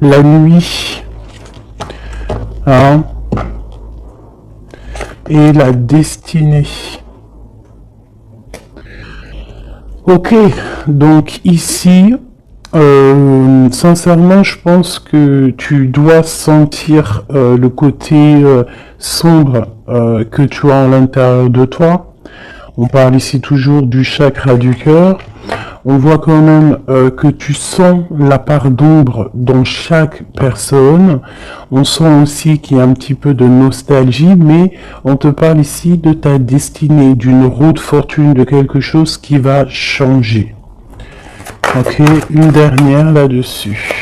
la nuit, hein, et la destinée. Ok, donc ici, sincèrement, je pense que tu dois sentir le côté sombre que tu as à l'intérieur de toi. On parle ici toujours du chakra du cœur. On voit quand même que tu sens la part d'ombre dans chaque personne. On sent aussi qu'il y a un petit peu de nostalgie, mais on te parle ici de ta destinée, d'une roue de fortune, de quelque chose qui va changer. Ok, une dernière là-dessus.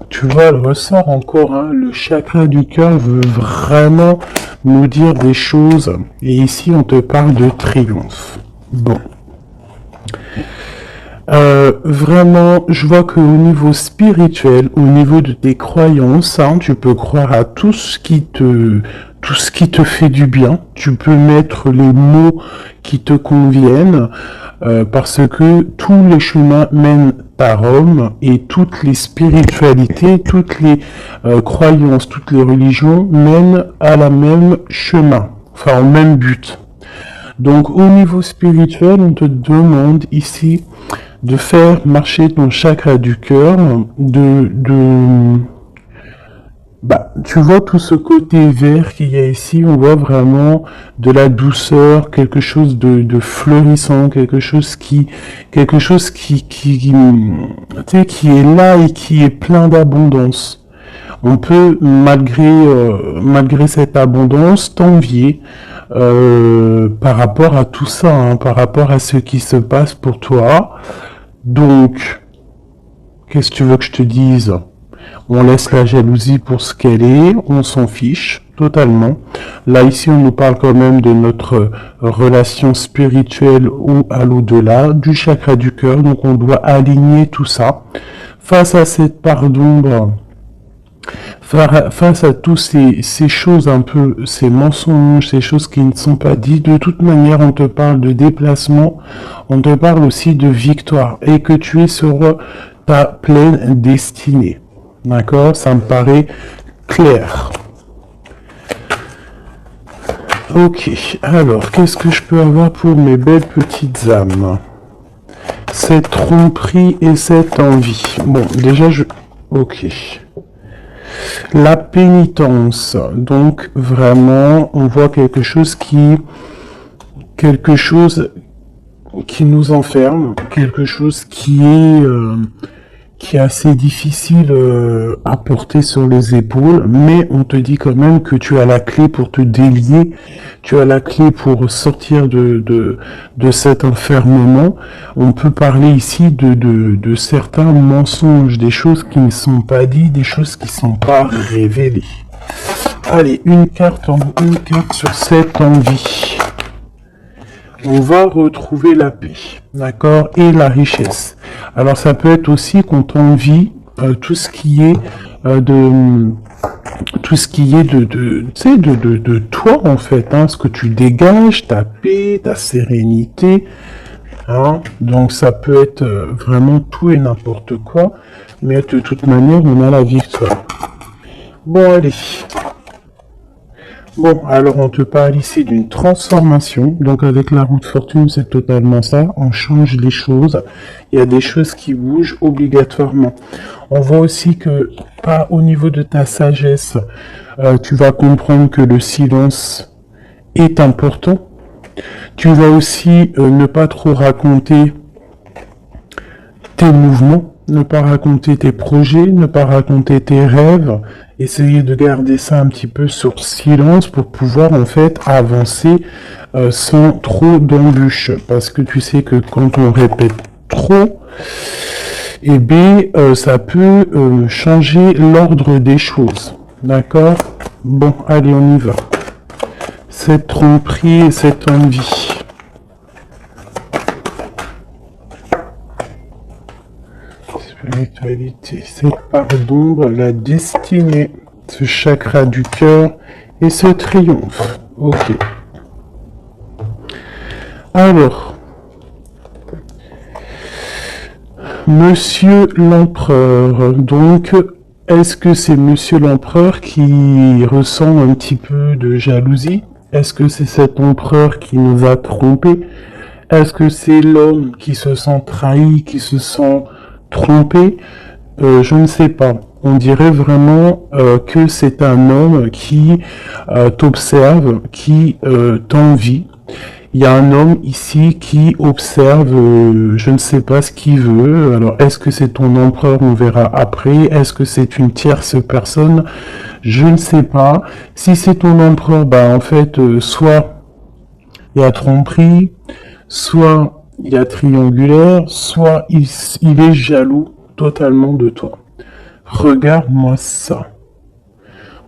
Tu vois, elle ressort encore, hein, le chakra du cœur veut vraiment nous dire des choses. Et ici, on te parle de triomphe. Bon. Vraiment, je vois qu'au niveau spirituel, au niveau de tes croyances, hein, tu peux croire à tout ce qui te fait du bien. Tu peux mettre les mots qui te conviennent, parce que tous les chemins mènent à Rome et toutes les spiritualités, toutes les croyances, toutes les religions mènent à la même chemin, enfin au même but. Donc au niveau spirituel, on te demande ici de faire marcher ton chakra du cœur, tu vois tout ce côté vert qu'il y a ici, on voit vraiment de la douceur, quelque chose de fleurissant, quelque chose qui tu sais, qui est là et qui est plein d'abondance. On peut, malgré cette abondance, t'envier par rapport à tout ça, hein, par rapport à ce qui se passe pour toi. Donc, qu'est-ce que tu veux que je te dise? On laisse la jalousie pour ce qu'elle est, on s'en fiche totalement. Là, ici, on nous parle quand même de notre relation spirituelle ou à l'au-delà, du chakra du cœur, donc on doit aligner tout ça. Face à cette part d'ombre, face à tous ces choses un peu, ces mensonges, ces choses qui ne sont pas dites, de toute manière, on te parle de déplacement, on te parle aussi de victoire, et que tu es sur ta pleine destinée. D'accord? Ça me paraît clair. Ok, alors, qu'est-ce que je peux avoir pour mes belles petites âmes? Cette tromperie et cette envie. Bon, déjà, ok. La pénitence. Donc, vraiment, on voit quelque chose qui nous enferme, quelque chose qui est assez difficile à porter sur les épaules, mais on te dit quand même que tu as la clé pour te délier, tu as la clé pour sortir de cet enfermement. On peut parler ici de certains mensonges, des choses qui ne sont pas dites, des choses qui ne sont pas révélées. Allez, une carte sur cette envie. On va retrouver la paix, d'accord, et la richesse. Alors ça peut être aussi qu'on t'envie tout ce qui est de toi en fait, hein, ce que tu dégages, ta paix, ta sérénité, hein. Donc ça peut être vraiment tout et n'importe quoi, mais de toute manière on a la victoire. Bon allez. Bon, alors on te parle ici d'une transformation. Donc avec la roue de fortune, c'est totalement ça. On change les choses. Il y a des choses qui bougent obligatoirement. On voit aussi que, pas au niveau de ta sagesse, tu vas comprendre que le silence est important. Tu vas aussi ne pas trop raconter tes mouvements, ne pas raconter tes projets, ne pas raconter tes rêves. Essayer de garder ça un petit peu sur silence pour pouvoir en fait avancer sans trop d'embûches. Parce que tu sais que quand on répète trop, eh bien ça peut changer l'ordre des choses. D'accord? Bon, allez, on y va. Cette tromperie et cette envie. Spiritualité, cette part d'ombre, la destinée, ce chakra du cœur et ce triomphe. Ok. Alors, Monsieur l'Empereur, donc, est-ce que c'est Monsieur l'Empereur qui ressent un petit peu de jalousie? Est-ce que c'est cet empereur qui nous a trompés? Est-ce que c'est l'homme qui se sent trahi, qui se sent trompé? Je ne sais pas. On dirait vraiment que c'est un homme qui t'observe, qui t'envie. Il y a un homme ici qui observe, je ne sais pas ce qu'il veut. Alors, est-ce que c'est ton empereur? On verra après. Est-ce que c'est une tierce personne? Je ne sais pas. Si c'est ton empereur, bah en fait, soit il y a tromperie, soit il y a triangulaire, soit il est jaloux totalement de toi. Regarde-moi ça.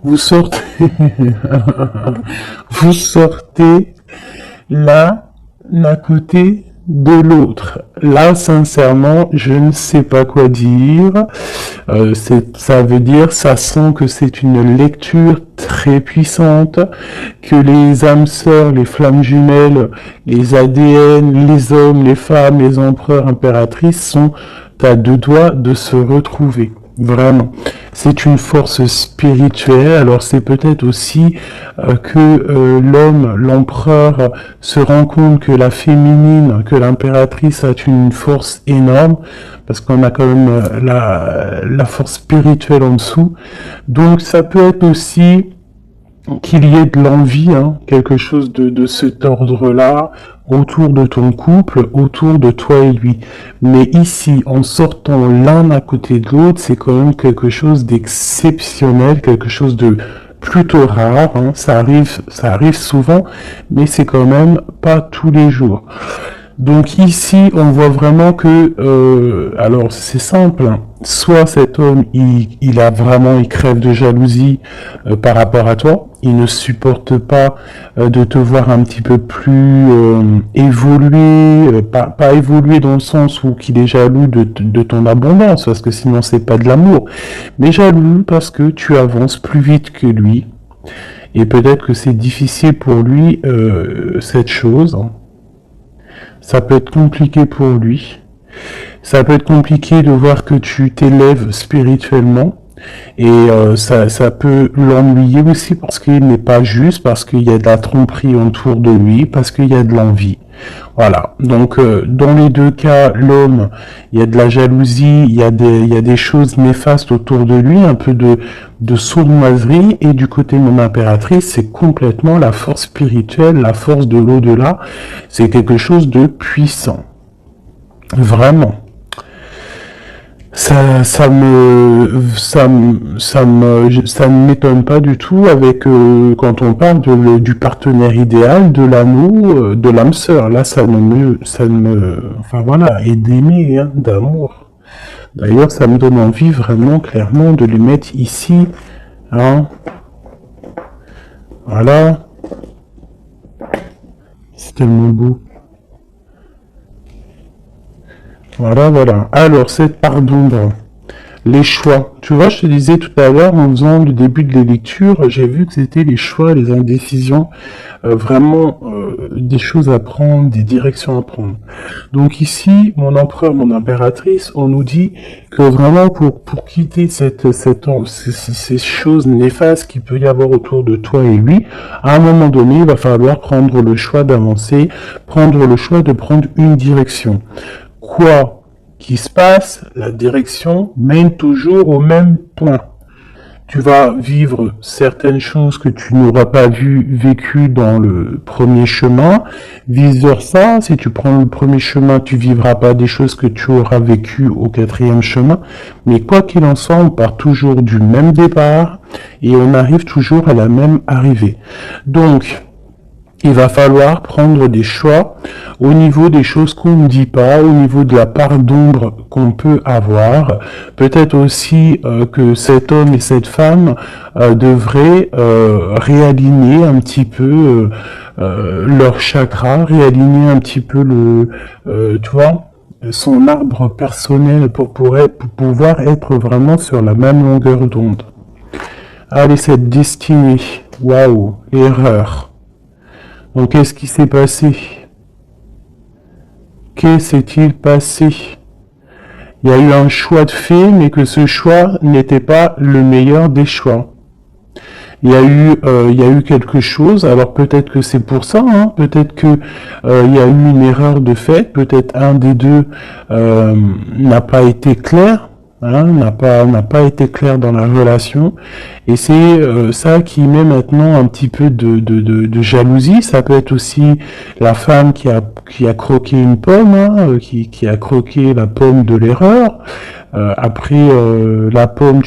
Vous sortez, vous sortez l'un à côté de l'autre. Là, sincèrement, je ne sais pas quoi dire. Ça veut dire, ça sent que c'est une lecture très puissante, que les âmes sœurs, les flammes jumelles, les ADN, les hommes, les femmes, les empereurs, impératrices sont à deux doigts de se retrouver. Vraiment. C'est une force spirituelle. Alors c'est peut-être aussi que l'homme, l'empereur, se rend compte que la féminine, que l'impératrice a une force énorme, parce qu'on a quand même la force spirituelle en dessous. Donc ça peut être aussi qu'il y ait de l'envie, hein, quelque chose de cet ordre-là, autour de ton couple, autour de toi et lui. Mais ici, en sortant l'un à côté de l'autre, c'est quand même quelque chose d'exceptionnel, quelque chose de plutôt rare, hein. Ça arrive souvent, mais c'est quand même pas tous les jours. Donc ici, on voit vraiment que, alors c'est simple, hein. Soit cet homme, il crève de jalousie par rapport à toi, il ne supporte pas de te voir un petit peu plus évoluer, pas évoluer dans le sens où qu'il est jaloux de ton abondance, parce que sinon c'est pas de l'amour, mais jaloux parce que tu avances plus vite que lui, et peut-être que c'est difficile pour lui cette chose, hein. Ça peut être compliqué pour lui. Ça peut être compliqué de voir que tu t'élèves spirituellement. Et ça peut l'ennuyer aussi parce qu'il n'est pas juste, parce qu'il y a de la tromperie autour de lui, parce qu'il y a de l'envie. Voilà. Donc dans les deux cas, l'homme, il y a de la jalousie, il y a des choses néfastes autour de lui, un peu de sournoiserie, et du côté de mon impératrice, c'est complètement la force spirituelle, la force de l'au-delà. C'est quelque chose de puissant. Vraiment. Ça ne m'étonne pas du tout avec quand on parle du partenaire idéal, de l'amour, de l'âme sœur. Là, enfin voilà, et d'aimer, hein, d'amour. D'ailleurs, ça me donne envie vraiment clairement de les mettre ici, hein. Voilà, c'est tellement beau. Voilà. Alors, cette part d'ombre, les choix. Tu vois, je te disais tout à l'heure, en faisant le début de les lectures, j'ai vu que c'était les choix, les indécisions, vraiment des choses à prendre, des directions à prendre. Donc ici, mon empereur, mon impératrice, on nous dit que vraiment pour quitter ces choses néfastes qu'il peut y avoir autour de toi et lui, à un moment donné, il va falloir prendre le choix d'avancer, prendre le choix de prendre une direction. Quoi qu'il se passe, la direction mène toujours au même point. Tu vas vivre certaines choses que tu n'auras pas vécues dans le premier chemin. Vice versa, si tu prends le premier chemin, tu vivras pas des choses que tu auras vécues au quatrième chemin. Mais quoi qu'il en soit, on part toujours du même départ et on arrive toujours à la même arrivée. Donc, il va falloir prendre des choix au niveau des choses qu'on ne dit pas, au niveau de la part d'ombre qu'on peut avoir. Peut-être aussi que cet homme et cette femme devraient réaligner un petit peu leur chakra, réaligner un petit peu tu vois, son arbre personnel pour pouvoir être vraiment sur la même longueur d'onde. Allez, cette destinée, waouh, l'erreur. Donc, qu'est-ce qui s'est passé? Que s'est-il passé? Il y a eu un choix de fait, mais que ce choix n'était pas le meilleur des choix. Il y a eu quelque chose. Alors peut-être que c'est pour ça, hein, peut-être que il y a eu une erreur de fait. Peut-être un des deux n'a pas été clair, hein, n'a pas été clair dans la relation. Et c'est ça qui met maintenant un petit peu de jalousie. Ça peut être aussi la femme qui a croqué une pomme, hein, qui a croqué la pomme de l'erreur. Après la pomme,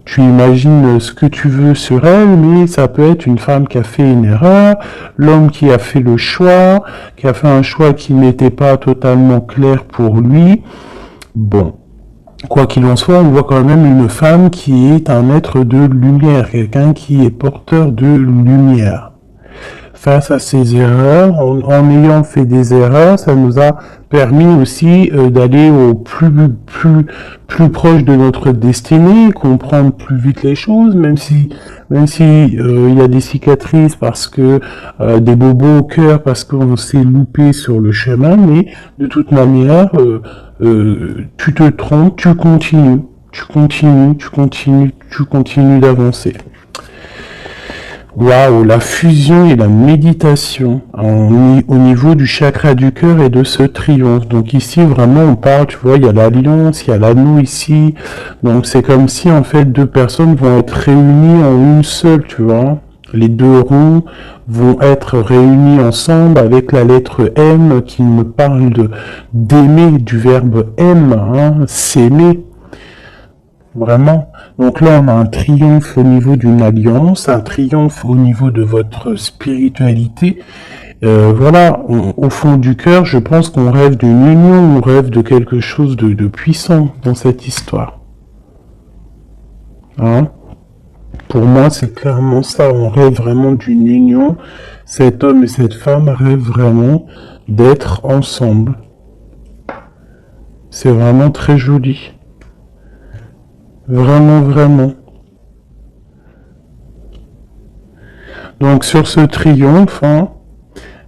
tu imagines ce que tu veux sur elle, mais ça peut être une femme qui a fait une erreur, l'homme qui a fait le choix, qui a fait un choix qui n'était pas totalement clair pour lui. Bon, quoi qu'il en soit, on voit quand même une femme qui est un être de lumière, quelqu'un qui est porteur de lumière. Face à ces erreurs, en ayant fait des erreurs, ça nous a permis aussi d'aller au plus proche de notre destinée, comprendre plus vite les choses, même si il y a des cicatrices parce que des bobos au cœur parce qu'on s'est loupé sur le chemin, mais de toute manière, tu te trompes, tu continues d'avancer. Waouh, la fusion et la méditation au niveau du chakra du cœur et de ce triomphe. Donc ici, vraiment, on parle, tu vois, il y a l'alliance, il y a l'anneau ici. Donc c'est comme si, en fait, deux personnes vont être réunies en une seule, tu vois. Les deux ronds vont être réunis ensemble avec la lettre M qui me parle d'aimer, du verbe aime, hein, s'aimer. Vraiment. Donc là, on a un triomphe au niveau d'une alliance, un triomphe au niveau de votre spiritualité. Voilà, au fond du cœur, je pense qu'on rêve d'une union, on rêve de quelque chose de puissant dans cette histoire. Hein? Pour moi, c'est clairement ça. On rêve vraiment d'une union. Cet homme et cette femme rêvent vraiment d'être ensemble. C'est vraiment très joli. Vraiment, vraiment. Donc sur ce triomphe, hein,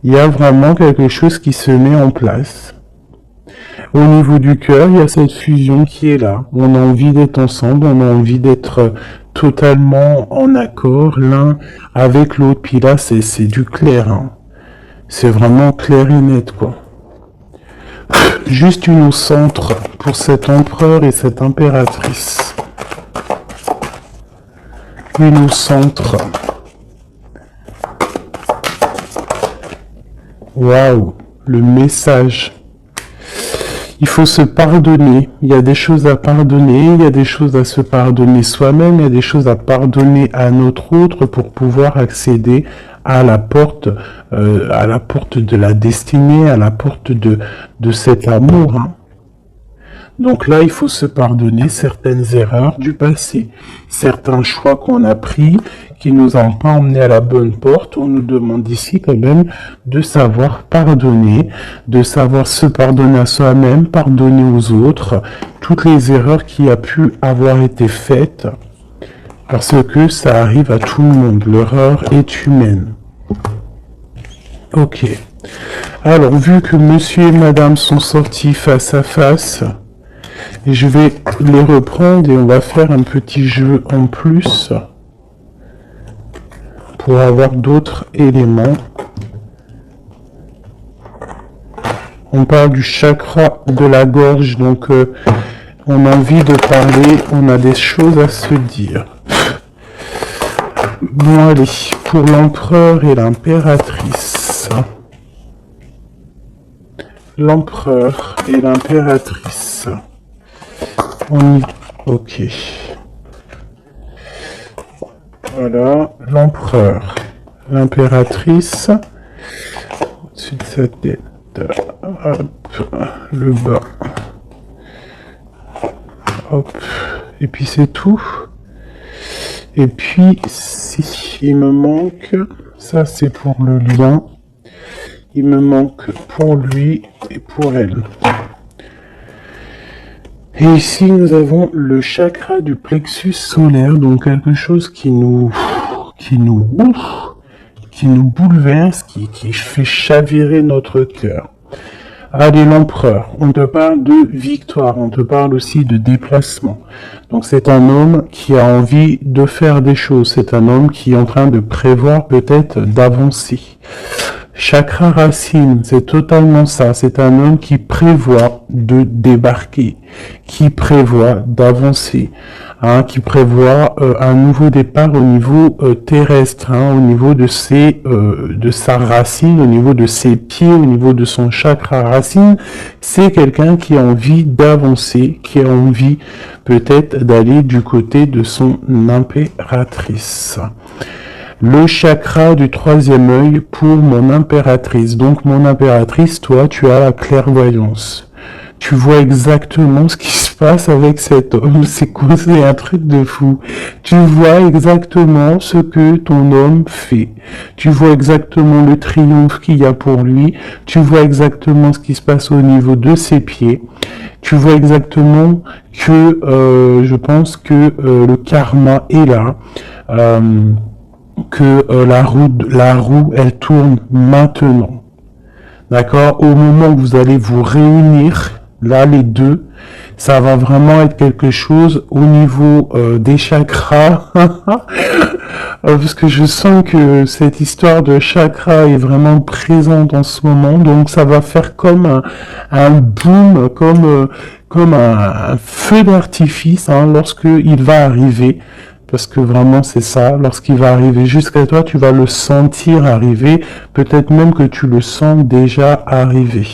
il y a vraiment quelque chose qui se met en place. Au niveau du cœur, il y a cette fusion qui est là. On a envie d'être ensemble, on a envie d'être totalement en accord l'un avec l'autre. Puis là, c'est du clair. Hein. C'est vraiment clair et net, quoi. Juste une au centre pour cet empereur et cette impératrice. Une au centre. Waouh, le message. Il faut se pardonner. Il y a des choses à pardonner, il y a des choses à se pardonner soi-même, il y a des choses à pardonner à notre autre pour pouvoir accéder à la porte de la destinée, à la porte de cet amour. Hein. Donc là, il faut se pardonner certaines erreurs du passé, certains choix qu'on a pris qui nous ont pas emmenés à la bonne porte. On nous demande ici quand même de savoir pardonner, de savoir se pardonner à soi-même, pardonner aux autres, toutes les erreurs qui a pu avoir été faites, parce que ça arrive à tout le monde. L'erreur est humaine. Ok. Alors, vu que monsieur et madame sont sortis face à face, et je vais les reprendre et on va faire un petit jeu en plus pour avoir d'autres éléments. On parle du chakra de la gorge, donc on a envie de parler, on a des choses à se dire. Bon allez, pour l'empereur et l'impératrice. L'empereur et l'impératrice. On y... Ok. Voilà, l'empereur, l'impératrice, au-dessus de sa tête, hop, le bas, hop, et puis c'est tout. Et puis, si il me manque, ça c'est pour le lien, il me manque pour lui et pour elle. Et ici, nous avons le chakra du plexus solaire, donc quelque chose qui nous bouleverse, qui fait chavirer notre cœur. Allez, l'empereur, on te parle de victoire, on te parle aussi de déplacement. Donc c'est un homme qui a envie de faire des choses, c'est un homme qui est en train de prévoir peut-être d'avancer. Chakra racine, c'est totalement ça, c'est un homme qui prévoit de débarquer, qui prévoit d'avancer, hein, qui prévoit un nouveau départ au niveau terrestre, hein, au niveau de sa racine, au niveau de ses pieds, au niveau de son chakra racine. C'est quelqu'un qui a envie d'avancer, qui a envie peut-être d'aller du côté de son impératrice. Le chakra du troisième œil pour mon impératrice. Donc mon impératrice, toi, tu as la clairvoyance. Tu vois exactement ce qui se passe avec cet homme. C'est quoi? C'est un truc de fou. Tu vois exactement ce que ton homme fait. Tu vois exactement le triomphe qu'il y a pour lui. Tu vois exactement ce qui se passe au niveau de ses pieds. Tu vois exactement que je pense que le karma est là. Que la roue, elle tourne maintenant. D'accord? Au moment où vous allez vous réunir, là, les deux, ça va vraiment être quelque chose au niveau des chakras. Parce que je sens que cette histoire de chakra est vraiment présente en ce moment. Donc, ça va faire comme un boom, comme un feu d'artifice, hein, lorsque il va arriver. Parce que vraiment c'est ça, lorsqu'il va arriver jusqu'à toi, tu vas le sentir arriver, peut-être même que tu le sens déjà arriver.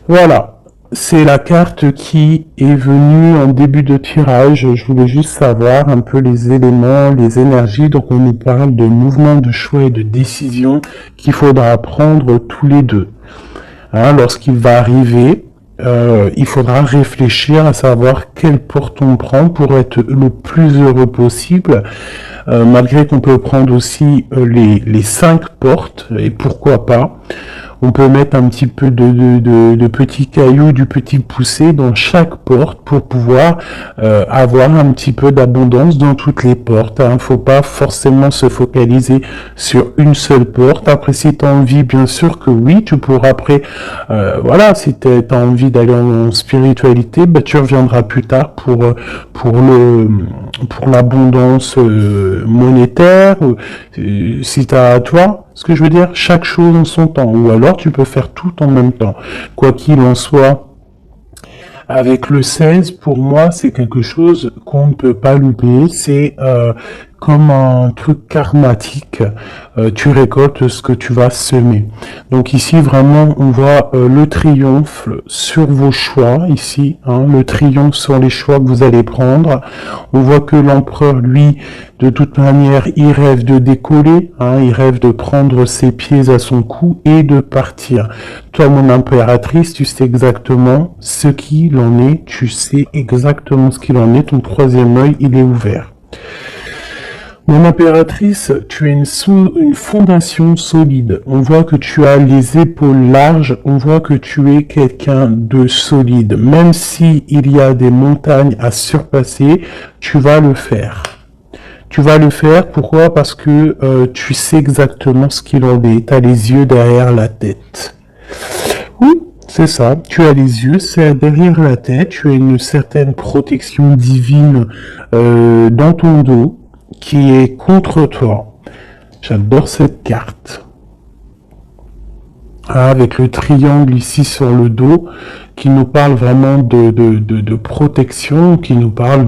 Voilà, c'est la carte qui est venue en début de tirage. Je voulais juste savoir un peu les éléments, les énergies. Donc on nous parle de mouvement, de choix et de décision qu'il faudra prendre tous les deux. Hein, lorsqu'il va arriver, il faudra réfléchir à savoir quelle porte on prend pour être le plus heureux possible, malgré qu'on peut prendre aussi les 5 portes, et pourquoi pas. On peut mettre un petit peu de petits cailloux, du petit poussé dans chaque porte pour pouvoir avoir un petit peu d'abondance dans toutes les portes. Hein. Faut pas forcément se focaliser sur une seule porte. Après, si tu as envie, bien sûr que oui, tu pourras après, voilà, si tu as envie d'aller en spiritualité, bah, tu reviendras plus tard pour l'abondance monétaire. Si tu as, toi, ce que je veux dire, chaque chose en son temps, ou alors tu peux faire tout en même temps. Quoi qu'il en soit, avec le 16, pour moi, c'est quelque chose qu'on ne peut pas louper. C'est comme un truc karmatique. Tu récoltes ce que tu vas semer. Donc ici, vraiment, on voit le triomphe sur vos choix, ici. Hein, le triomphe sur les choix que vous allez prendre. On voit que l'empereur, lui, de toute manière, il rêve de décoller. Hein, il rêve de prendre ses pieds à son cou et de partir. Toi, mon impératrice, tu sais exactement ce qu'il en est. Tu sais exactement ce qu'il en est. Ton troisième œil, il est ouvert. Mon impératrice, tu as une fondation solide. On voit que tu as les épaules larges. On voit que tu es quelqu'un de solide. Même si il y a des montagnes à surpasser, tu vas le faire. Tu vas le faire, pourquoi? Parce que tu sais exactement ce qu'il en est. Tu as les yeux derrière la tête. Oui, c'est ça. Tu as les yeux, c'est derrière la tête. Tu as une certaine protection divine dans ton dos qui est contre toi. J'adore cette carte. Avec le triangle ici sur le dos, qui nous parle vraiment de protection, qui nous parle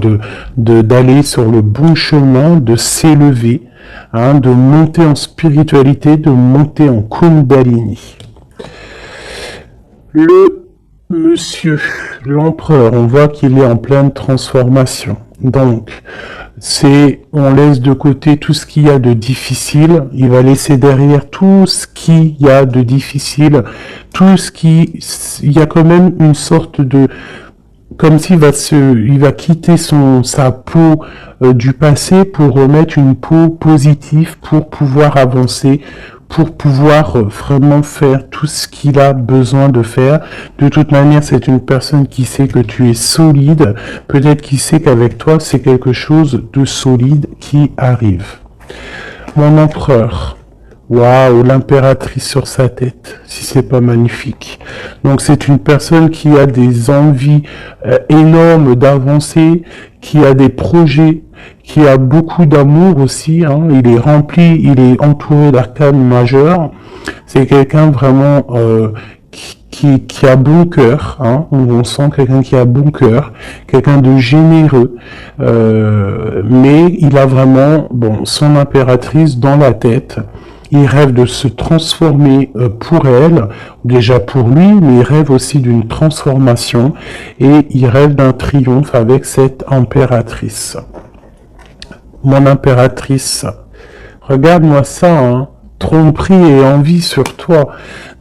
d'aller sur le bon chemin, de s'élever, hein, de monter en spiritualité, de monter en Kundalini. Le monsieur, l'empereur, on voit qu'il est en pleine transformation. Donc, on laisse de côté tout ce qu'il y a de difficile, il va laisser derrière tout ce qu'il y a de difficile, il y a quand même une sorte de, comme s'il il va quitter sa peau du passé pour remettre une peau positive pour pouvoir avancer, pour pouvoir vraiment faire tout ce qu'il a besoin de faire. De toute manière, c'est une personne qui sait que tu es solide. Peut-être qu'il sait qu'avec toi, c'est quelque chose de solide qui arrive. Mon empereur, Waouh, l'impératrice sur sa tête, si c'est pas magnifique. Donc c'est une personne qui a des envies énormes d'avancer, qui a des projets, qui a beaucoup d'amour aussi, hein. Il est rempli, il est entouré d'arcanes majeures. C'est quelqu'un vraiment qui a bon cœur, hein. On sent quelqu'un qui a bon cœur, quelqu'un de généreux, mais il a vraiment son impératrice dans la tête. Il rêve de se transformer pour elle, déjà pour lui, mais il rêve aussi d'une transformation et il rêve d'un triomphe avec cette impératrice. Mon impératrice, regarde-moi ça, hein. Tromperie et envie sur toi.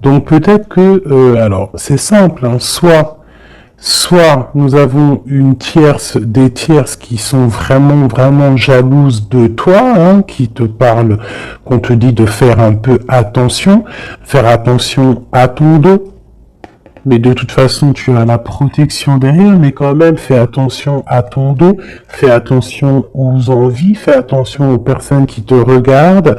Donc peut-être que, alors c'est simple, hein, soit nous avons des tierces qui sont vraiment, vraiment jalouses de toi, hein, qui te parlent, qu'on te dit de faire un peu attention, faire attention à ton dos. Mais de toute façon, tu as la protection derrière, mais quand même, fais attention à ton dos, fais attention aux envies, fais attention aux personnes qui te regardent.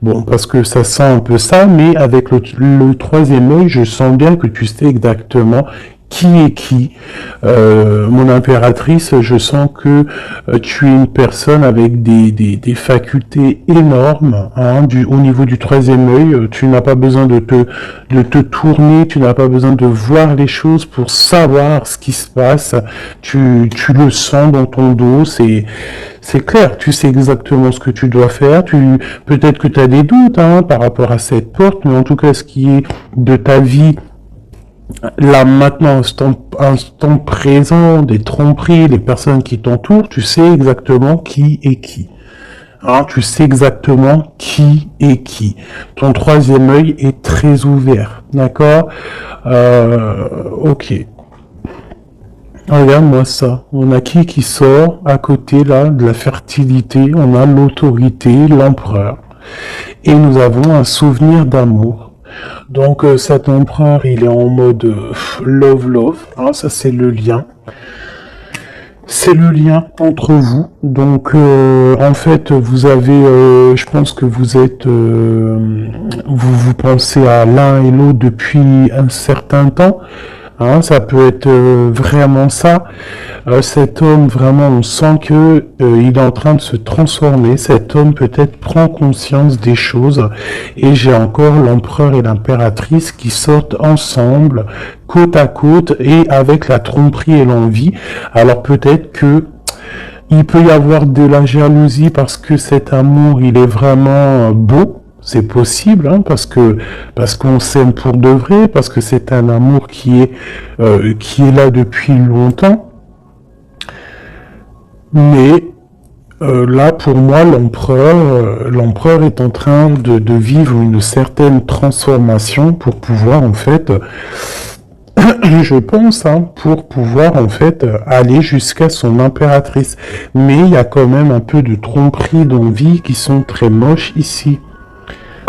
Bon, parce que ça sent un peu ça, mais avec le troisième œil, je sens bien que tu sais exactement qui est qui. Mon impératrice, je sens que tu es une personne avec des facultés énormes, hein, au niveau du troisième œil. Tu n'as pas besoin de te tourner, tu n'as pas besoin de voir les choses pour savoir ce qui se passe. Tu le sens dans ton dos, c'est clair, tu sais exactement ce que tu dois faire. Peut-être que tu as des doutes, hein, par rapport à cette porte, mais en tout cas, ce qui est de ta vie, là maintenant, instant présent, des tromperies, les personnes qui t'entourent, tu sais exactement qui est qui. Hein, tu sais exactement qui est qui. Ton troisième œil est très ouvert, d'accord. Ok. Regarde-moi ça. On a qui sort à côté là de la fertilité. On a l'autorité, l'empereur. Et nous avons un souvenir d'amour. Donc cet empereur, il est en mode love, hein, ça c'est le lien. C'est le lien entre vous. Donc en fait, vous avez, je pense que vous êtes, vous pensez à l'un et l'autre depuis un certain temps. Hein, ça peut être vraiment ça. Cet homme, vraiment, on sent que il est en train de se transformer. Cet homme peut-être prend conscience des choses. Et j'ai encore l'empereur et l'impératrice qui sortent ensemble, côte à côte, et avec la tromperie et l'envie. Alors peut-être que il peut y avoir de la jalousie parce que cet amour, il est vraiment beau. C'est possible, hein, parce qu'on s'aime pour de vrai, parce que c'est un amour qui est là depuis longtemps. Mais là, pour moi, l'empereur est en train de vivre une certaine transformation pour pouvoir en fait, je pense, hein, pour pouvoir en fait aller jusqu'à son impératrice. Mais il y a quand même un peu de tromperie d'envie qui sont très moches ici.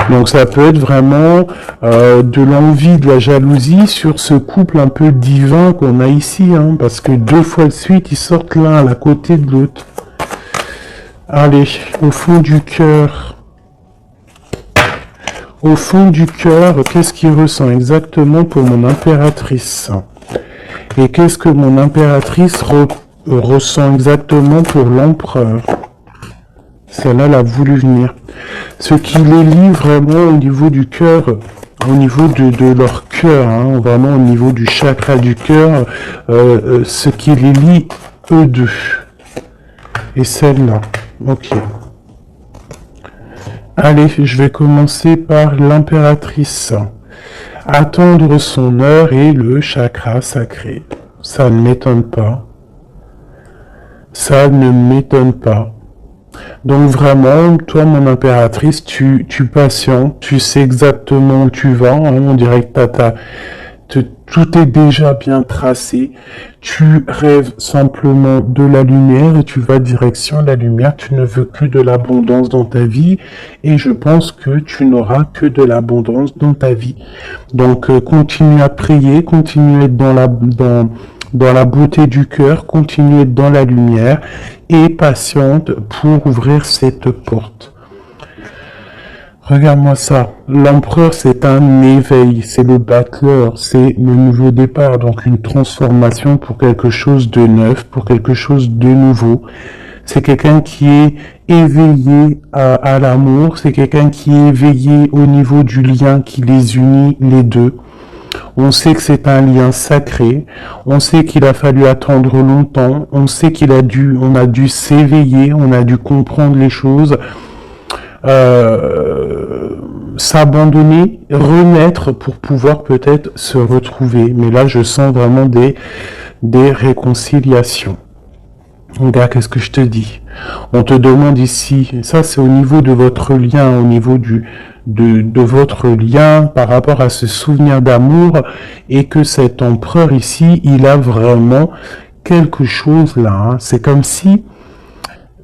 Donc ça peut être vraiment de l'envie, de la jalousie sur ce couple un peu divin qu'on a ici, hein, parce que 2 fois de suite, ils sortent l'un à la côté de l'autre. Allez, au fond du cœur. Au fond du cœur, qu'est-ce qu'il ressent exactement pour mon impératrice? Et qu'est-ce que mon impératrice ressent exactement pour l'empereur? Celle-là l'a voulu venir. Ce qui les lie vraiment au niveau du cœur, au niveau de leur cœur, hein, vraiment au niveau du chakra du cœur, ce qui les lie eux deux. Et celle-là. Ok. Allez, je vais commencer par l'impératrice. Attendre son heure et le chakra sacré. Ça ne m'étonne pas. Ça ne m'étonne pas. Donc vraiment, toi, mon impératrice, tu patientes, tu sais exactement où tu vas, hein, on dirait que tout est déjà bien tracé. Tu rêves simplement de la lumière et tu vas direction la lumière. Tu ne veux que de l'abondance dans ta vie et je pense que tu n'auras que de l'abondance dans ta vie. Donc continue à prier, continue à être dans la beauté du cœur, continue à être dans la lumière et patiente pour ouvrir cette porte. Regarde-moi ça. L'empereur, c'est un éveil, c'est le battleur, c'est le nouveau départ, donc une transformation pour quelque chose de neuf, pour quelque chose de nouveau. C'est quelqu'un qui est éveillé à l'amour, c'est quelqu'un qui est éveillé au niveau du lien qui les unit les deux. On sait que c'est un lien sacré, on sait qu'il a fallu attendre longtemps, on sait on a dû s'éveiller, on a dû comprendre les choses, s'abandonner, renaître pour pouvoir peut-être se retrouver. Mais là, je sens vraiment des réconciliations. Regarde, qu'est-ce que je te dis? On te demande ici, ça c'est au niveau de votre lien, au niveau de votre lien par rapport à ce souvenir d'amour, et que cet empereur ici, il a vraiment quelque chose là. Hein. C'est comme si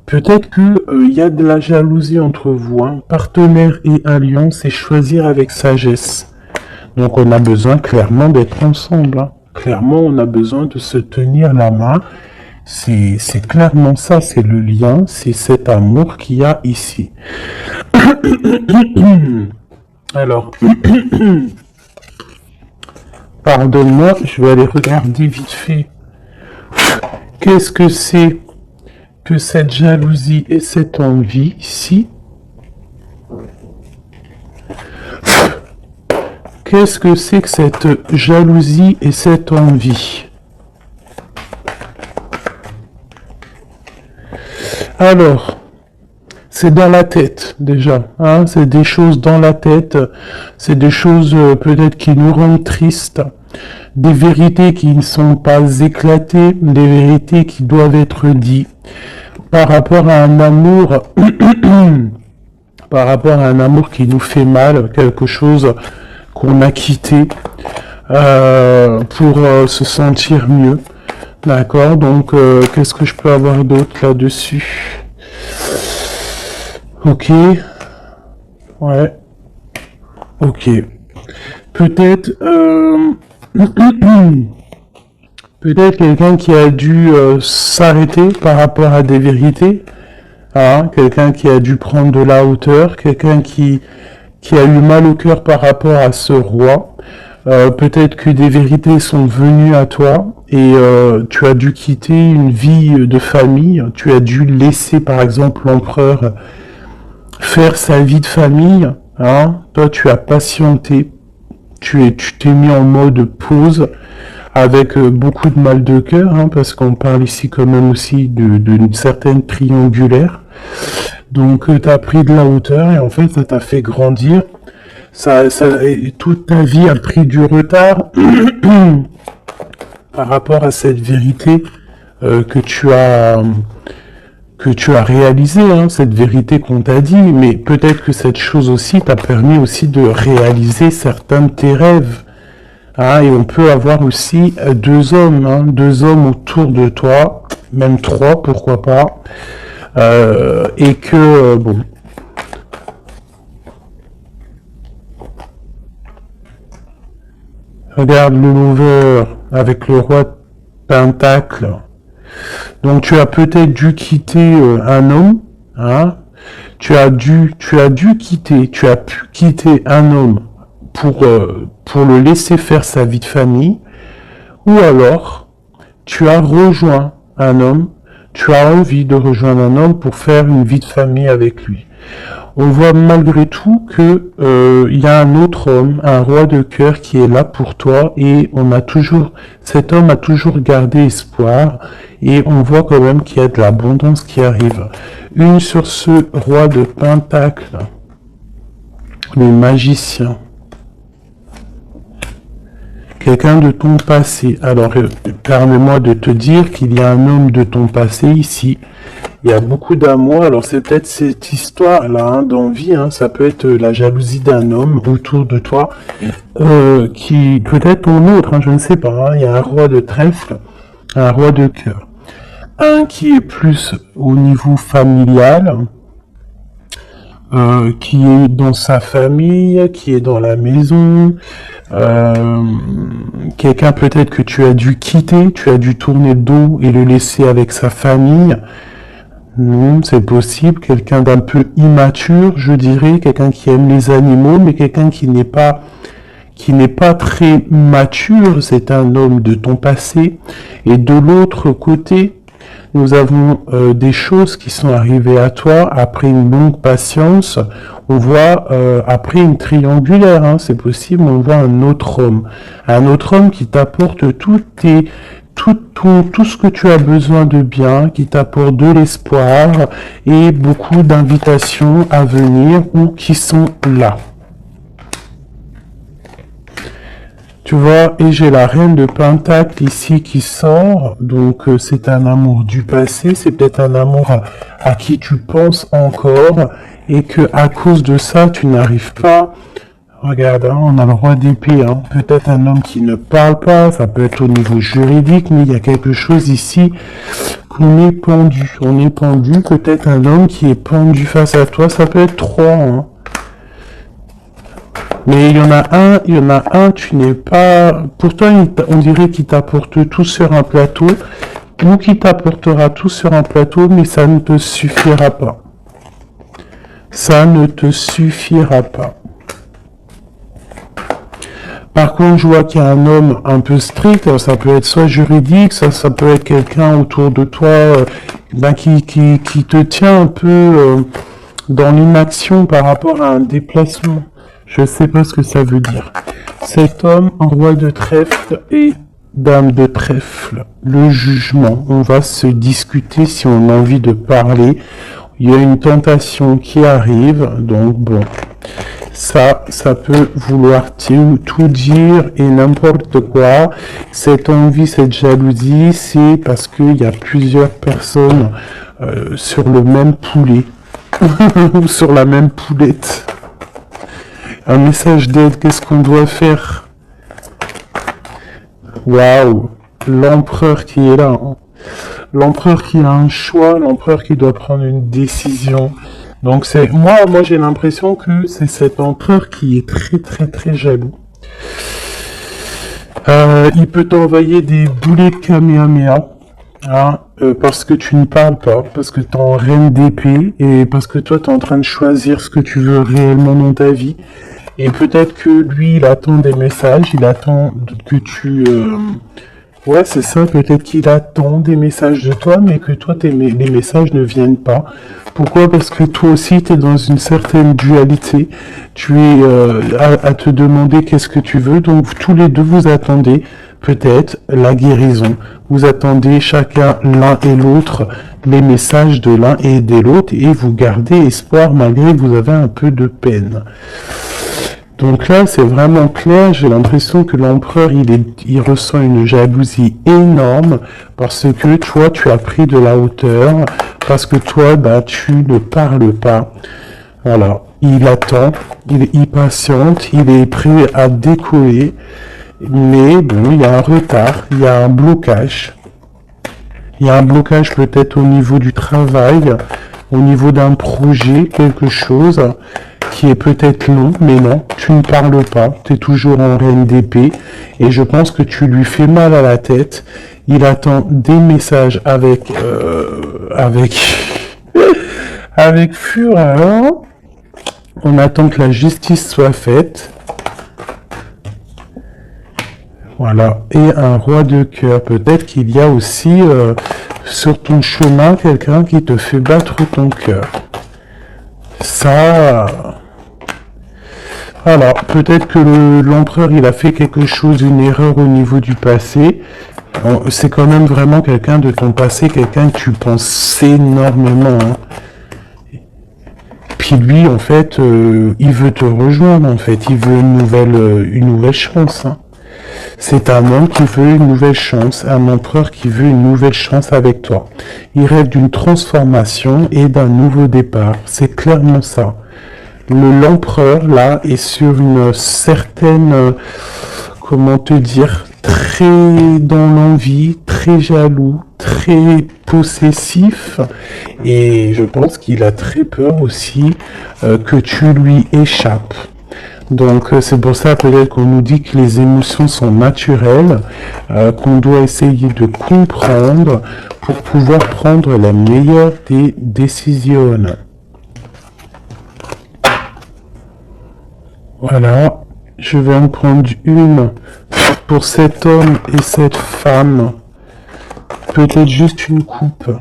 peut-être que il y a de la jalousie entre vous, hein. Partenaire et alliance, et choisir avec sagesse. Donc on a besoin clairement d'être ensemble. Hein. Clairement, on a besoin de se tenir la main. C'est clairement ça, c'est le lien, c'est cet amour qu'il y a ici. Alors, pardonne-moi, je vais aller regarder vite fait. Qu'est-ce que c'est que cette jalousie et cette envie ici? Qu'est-ce que c'est que cette jalousie et cette envie? Alors, c'est dans la tête déjà, hein, c'est des choses dans la tête, c'est des choses peut-être qui nous rendent tristes, des vérités qui ne sont pas éclatées, des vérités qui doivent être dites par rapport à un amour, par rapport à un amour qui nous fait mal, quelque chose qu'on a quitté pour se sentir mieux. D'accord, donc qu'est-ce que je peux avoir d'autre là-dessus? Ok, ouais, ok. Peut-être, peut-être quelqu'un qui a dû s'arrêter par rapport à des vérités, hein, quelqu'un qui a dû prendre de la hauteur, quelqu'un qui a eu mal au cœur par rapport à ce roi. Peut-être que des vérités sont venues à toi et tu as dû quitter une vie de famille, tu as dû laisser par exemple l'empereur faire sa vie de famille, hein. Toi tu as patienté, tu t'es mis en mode pause avec beaucoup de mal de cœur, hein, parce qu'on parle ici quand même aussi d'une certaine triangulaire. Donc tu as pris de la hauteur et en fait ça t'a fait grandir. Toute ta vie a pris du retard par rapport à cette vérité que tu as réalisée, hein, cette vérité qu'on t'a dit, mais peut-être que cette chose aussi t'a permis aussi de réaliser certains de tes rêves. Hein, et on peut avoir aussi deux hommes, hein, deux hommes autour de toi, même trois, pourquoi pas, et que bon. Regarde le lover avec le roi de Pentacle. Donc tu as peut-être dû quitter un homme, hein. Tu as pu quitter un homme pour le laisser faire sa vie de famille, ou alors tu as rejoint un homme, tu as envie de rejoindre un homme pour faire une vie de famille avec lui. On voit malgré tout que il y a un autre homme, un roi de cœur qui est là pour toi, et cet homme a toujours gardé espoir, et on voit quand même qu'il y a de l'abondance qui arrive. Une sur ce roi de Pentacle, le magicien. Quelqu'un de ton passé. Alors, permets-moi de te dire qu'il y a un homme de ton passé ici. Il y a beaucoup d'amour. Alors, c'est peut-être cette histoire-là, hein, d'envie. Hein, ça peut être la jalousie d'un homme autour de toi, qui peut-être ton autre, hein, je ne sais pas. Hein, il y a un roi de trèfle, un roi de cœur. Un qui est plus au niveau familial, qui est dans sa famille, qui est dans la maison, quelqu'un peut-être que tu as dû quitter, tu as dû tourner le dos et le laisser avec sa famille, C'est possible, quelqu'un d'un peu immature, je dirais, quelqu'un qui aime les animaux, mais quelqu'un qui n'est pas très mature, c'est un homme de ton passé. Et de l'autre côté, nous avons des choses qui sont arrivées à toi après une longue patience. On voit, après une triangulaire, hein, c'est possible, on voit un autre homme qui t'apporte tout ce que tu as besoin de bien, qui t'apporte de l'espoir et beaucoup d'invitations à venir ou qui sont là. Tu vois, et j'ai la reine de Pentacle ici qui sort, donc c'est un amour du passé, c'est peut-être un amour à qui tu penses encore, et que à cause de ça, tu n'arrives pas. Regarde, hein, on a le roi d'épée, hein. Peut-être un homme qui ne parle pas, ça peut être au niveau juridique, mais il y a quelque chose ici qu'on est pendu. On est pendu, peut-être un homme qui est pendu face à toi, ça peut être trois, hein. Mais il y en a un, tu n'es pas... Pourtant, on dirait qu'il t'apporte tout sur un plateau, ou qu'il t'apportera tout sur un plateau, mais ça ne te suffira pas. Ça ne te suffira pas. Par contre, je vois qu'il y a un homme un peu strict, ça peut être soit juridique, ça peut être quelqu'un autour de toi qui te tient un peu dans l'inaction par rapport à un déplacement. Je sais pas ce que ça veut dire. Cet homme, roi de trèfle et dame de trèfle. Le jugement. On va se discuter si on a envie de parler. Il y a une tentation qui arrive, donc bon. Ça peut vouloir tout dire et n'importe quoi. Cette envie, cette jalousie, c'est parce qu'il y a plusieurs personnes sur le même poulet. Ou sur la même poulette. Un message d'aide, qu'est-ce qu'on doit faire? Waouh, l'empereur qui est là. Hein. L'empereur qui a un choix, l'empereur qui doit prendre une décision. Donc c'est moi j'ai l'impression que c'est cet empereur qui est très très très jaloux. Il peut t'envoyer des boulets de Kamehameha. Hein, parce que tu ne parles pas, parce que tu es en reine d'épée, et parce que toi tu es en train de choisir ce que tu veux réellement dans ta vie. Et peut-être que lui, il attend des messages, il attend que tu... Ouais, c'est ça, peut-être qu'il attend des messages de toi, mais que toi, les messages ne viennent pas. Pourquoi? Parce que toi aussi, tu es dans une certaine dualité. Tu es à te demander qu'est-ce que tu veux. Donc, tous les deux, vous attendez peut-être la guérison. Vous attendez chacun, l'un et l'autre, les messages de l'un et de l'autre, et vous gardez espoir malgré que vous avez un peu de peine. Donc là, c'est vraiment clair, j'ai l'impression que l'empereur, il ressent une jalousie énorme parce que toi, tu as pris de la hauteur, parce que toi, tu ne parles pas. Voilà, il attend, il patiente, il est prêt à décoller, mais bon, il y a un retard, il y a un blocage. Il y a un blocage peut-être au niveau du travail, au niveau d'un projet, quelque chose qui est peut-être long, mais non, tu ne parles pas, tu es toujours en reine d'épée, et je pense que tu lui fais mal à la tête. Il attend des messages avec fureur. On attend que la justice soit faite. Voilà, et un roi de cœur. Peut-être qu'il y a aussi sur ton chemin quelqu'un qui te fait battre ton cœur. Ça... Alors, peut-être que l'empereur, il a fait quelque chose, une erreur au niveau du passé. C'est quand même vraiment quelqu'un de ton passé, quelqu'un que tu penses énormément. Hein. Puis lui, en fait, il veut te rejoindre, en fait. Il veut une nouvelle chance. Hein. C'est un homme qui veut une nouvelle chance, un empereur qui veut une nouvelle chance avec toi. Il rêve d'une transformation et d'un nouveau départ. C'est clairement ça. L'empereur, là, est sur une certaine, comment te dire, très dans l'envie, très jaloux, très possessif, et je pense qu'il a très peur aussi que tu lui échappes. Donc c'est pour ça peut-être qu'on nous dit que les émotions sont naturelles, qu'on doit essayer de comprendre pour pouvoir prendre la meilleure des décisions. Voilà, je vais en prendre une pour cet homme et cette femme. Peut-être juste une coupe.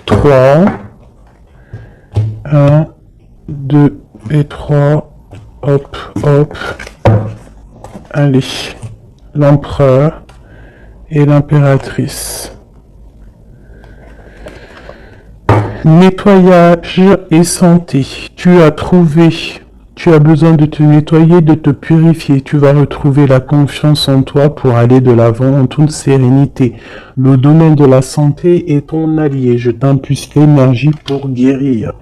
3. 1, 2 et 3. Hop, hop. Allez. L'empereur et l'impératrice. Nettoyage et santé. Tu as besoin de te nettoyer, de te purifier. Tu vas retrouver la confiance en toi pour aller de l'avant en toute sérénité. Le domaine de la santé est ton allié. Je t'impulse l'énergie pour guérir.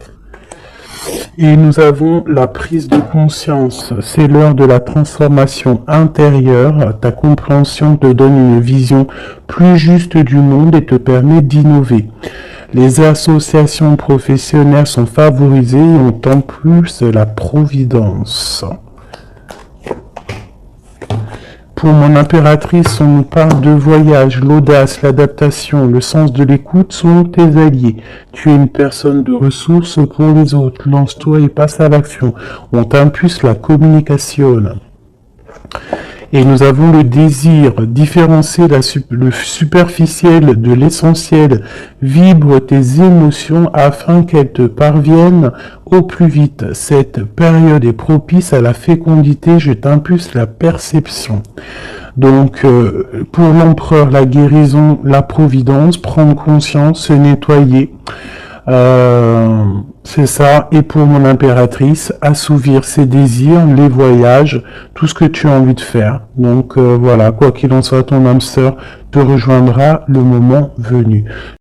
Et nous avons la prise de conscience. C'est l'heure de la transformation intérieure. Ta compréhension te donne une vision plus juste du monde et te permet d'innover. Les associations professionnelles sont favorisées et ont en plus la providence. Pour mon impératrice, on nous parle de voyage, l'audace, l'adaptation, le sens de l'écoute sont tes alliés. Tu es une personne de ressources pour les autres. Lance-toi et passe à l'action. On t'impulse la communication. Et nous avons le désir, différencier le superficiel de l'essentiel. Vibre tes émotions afin qu'elles te parviennent au plus vite. Cette période est propice à la fécondité, je t'impulse la perception. Donc, pour l'empereur, la guérison, la providence, prendre conscience, se nettoyer. C'est ça. Et pour mon impératrice, assouvir ses désirs, les voyages, tout ce que tu as envie de faire. Donc voilà, quoi qu'il en soit, ton âme sœur te rejoindra le moment venu.